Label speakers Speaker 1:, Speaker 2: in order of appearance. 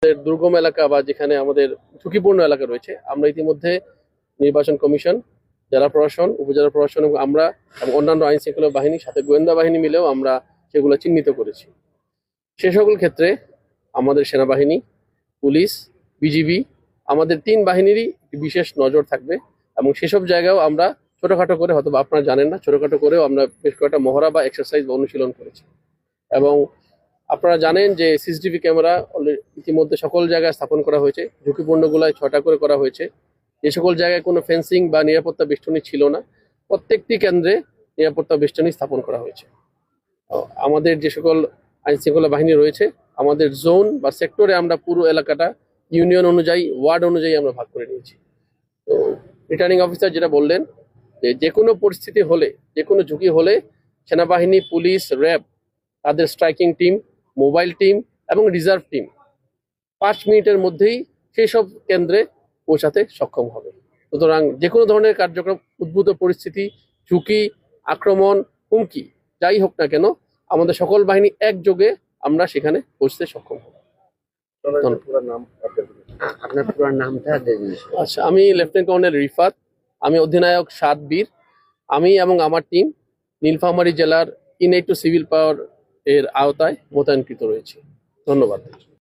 Speaker 1: দুর্গম এলাকা বা যেখানে আমাদের ঝুঁকিপূর্ণ এলাকা রয়েছে, আমরা ইতিমধ্যে নির্বাচন কমিশন, জেলা প্রশাসন, উপজেলা প্রশাসন এবং আমরা এবং অন্যান্য আইন শৃঙ্খলা বাহিনী সাথে গোয়েন্দা বাহিনী মিলেও আমরা সেগুলো চিহ্নিত করেছি। সে সকল ক্ষেত্রে আমাদের সেনাবাহিনী, পুলিশ, বিজিবি, আমাদের 3 বাহিনীরই বিশেষ নজর থাকবে এবং সেসব জায়গায়ও আমরা ছোটখাটো করে, হয়তো আপনারা জানেন না, ছোটখাটো করেও আমরা বেশ কয়েকটা মহড়া বা এক্সারসাইজ বা অনুশীলন করেছি। এবং আপনারা জানেন যে সিসিটিভি ক্যামেরা ইতিমধ্যে সকল জায়গায় স্থাপন করা হয়েছে, ঝুঁকিপূর্ণগুলোয় 6টা করে করা হয়েছে। যে সকল জায়গায় কোনো ফেন্সিং বা নিরাপত্তা বেষ্টনী ছিল না, প্রত্যেকটি কেন্দ্রে নিরাপত্তা বেষ্টনী স্থাপন করা হয়েছে। আমাদের যে সকল আইন শৃঙ্খলা বাহিনী রয়েছে, আমাদের জোন বা সেক্টরে আমরা পুরো এলাকাটা ইউনিয়ন অনুযায়ী, ওয়ার্ড অনুযায়ী আমরা ভাগ করে নিয়েছি। তো রিটার্নিং অফিসার যেটা বললেন যে কোনো পরিস্থিতি হলে, যে কোনো ঝুঁকি হলে সেনাবাহিনী, পুলিশ, র্যাব, তাদের স্ট্রাইকিং টিম, মোবাইল টিম এবং রিজার্ভ টিম 5 মিনিটের মধ্যেই সেই সব কেন্দ্রে পৌঁছাতে সক্ষম হবে। সুতরাং যে কোনো ধরনের কার্যক্রম, উদ্ভূত পরিস্থিতি, ঝুঁকি, আক্রমণ, হুমকি যাই হোক না কেন, আমাদের সকল বাহিনী একযোগে আমরা সেখানে পৌঁছতে সক্ষম হব।
Speaker 2: আপনার পুরো নামটা দিন।
Speaker 1: আচ্ছা, আমি লেফটেন্যান্ট কর্নেল রিফাত, আমি অধিনায়ক 7 বীর। আমি এবং আমার টিম নীলফামারী জেলার ইনএড টু সিভিল পাওয়ার এর আওতায় মোতায়েনকৃত রয়েছে। ধন্যবাদ।